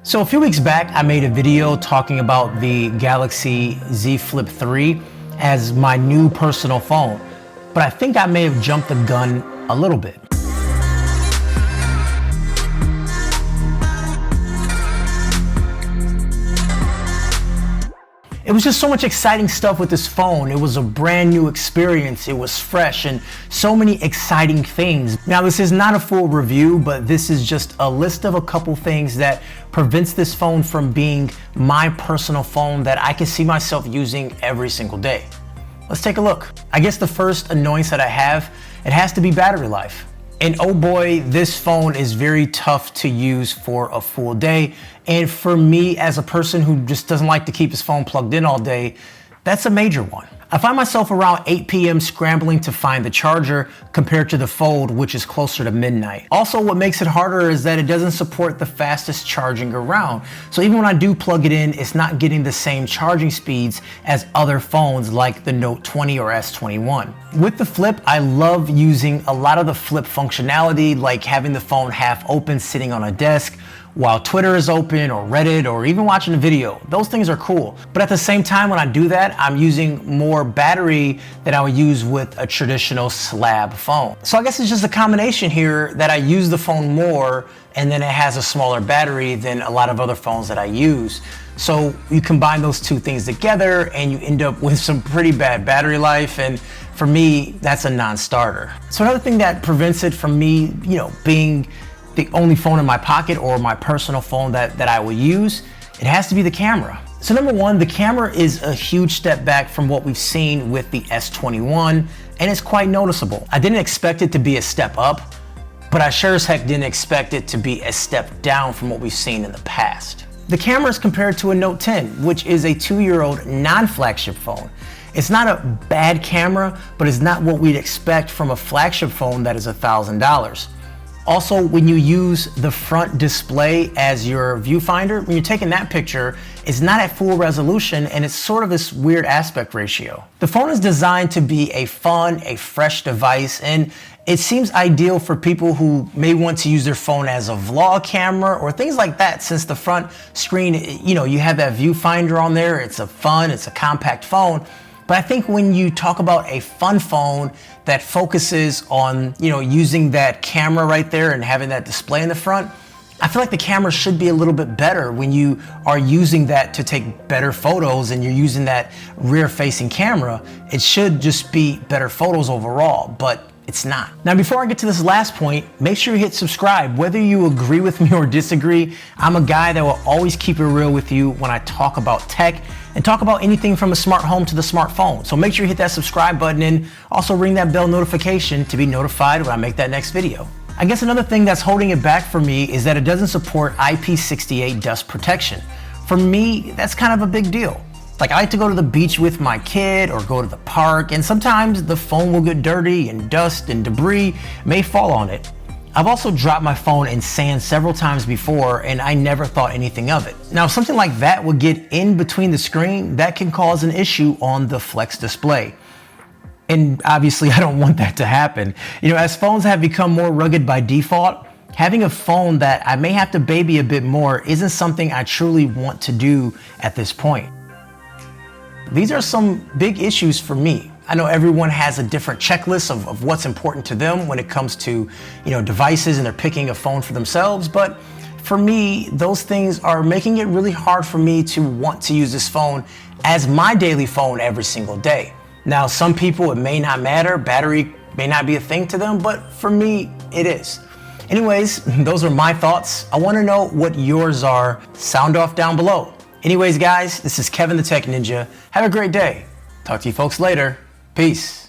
So a few weeks back, I made a video talking about the Galaxy Z Flip3 as my new personal phone, but I think I may have jumped the gun a little bit. It was just so much exciting stuff with this phone. It was a brand new experience. It was fresh and so many exciting things. Now, this is not a full review, but this is just a list of a couple things that prevents this phone from being my personal phone that I can see myself using every single day. Let's take a look. I guess the first annoyance that I have, it has to be battery life. And oh boy, this phone is very tough to use for a full day. And for me, as a person who just doesn't like to keep his phone plugged in all day, that's a major one. I find myself around 8 p.m. scrambling to find the charger compared to the Fold, which is closer to midnight. Also, what makes it harder is that it doesn't support the fastest charging around. So even when I do plug it in, it's not getting the same charging speeds as other phones like the Note 20 or S21. With the Flip, I love using a lot of the Flip functionality, like having the phone half open sitting on a desk, while Twitter is open or Reddit or even watching a video. Those things are cool. But at the same time, when I do that, I'm using more battery than I would use with a traditional slab phone. So I guess it's just a combination here that I use the phone more and then it has a smaller battery than a lot of other phones that I use. So you combine those two things together and you end up with some pretty bad battery life. And for me, that's a non-starter. So another thing that prevents it from me, being the only phone in my pocket or my personal phone that I would use, it has to be the camera. So number one, the camera is a huge step back from what we've seen with the S21, and it's quite noticeable. I didn't expect it to be a step up, but I sure as heck didn't expect it to be a step down from what we've seen in the past. The camera is compared to a Note 10, which is a 2-year-old non-flagship phone. It's not a bad camera, but it's not what we'd expect from a flagship phone that is $1,000. Also, when you use the front display as your viewfinder, when you're taking that picture, it's not at full resolution and it's sort of this weird aspect ratio. The phone is designed to be a fun, a fresh device, and it seems ideal for people who may want to use their phone as a vlog camera or things like that, since the front screen, you have that viewfinder on there. It's a compact phone. But I think when you talk about a fun phone that focuses on, using that camera right there and having that display in the front, I feel like the camera should be a little bit better when you are using that to take better photos and you're using that rear-facing camera. It should just be better photos overall, but it's not. Now, before I get to this last point, make sure you hit subscribe. Whether you agree with me or disagree, I'm a guy that will always keep it real with you when I talk about tech and talk about anything from a smart home to the smartphone. So make sure you hit that subscribe button and also ring that bell notification to be notified when I make that next video. I guess another thing that's holding it back for me is that it doesn't support IP68 dust protection. For me, that's kind of a big deal. Like, I like to go to the beach with my kid or go to the park, and sometimes the phone will get dirty and dust and debris may fall on it. I've also dropped my phone in sand several times before and I never thought anything of it. Now, if something like that would get in between the screen, that can cause an issue on the Flex display. And obviously I don't want that to happen. As phones have become more rugged by default, having a phone that I may have to baby a bit more isn't something I truly want to do at this point. These are some big issues for me. I know everyone has a different checklist of what's important to them when it comes to, devices and they're picking a phone for themselves. But for me, those things are making it really hard for me to want to use this phone as my daily phone every single day. Now, some people, it may not matter. Battery may not be a thing to them, but for me, it is. Anyways, those are my thoughts. I want to know what yours are. Sound off down below. Anyways, guys, this is Kevin the Tech Ninja. Have a great day. Talk to you folks later. Peace.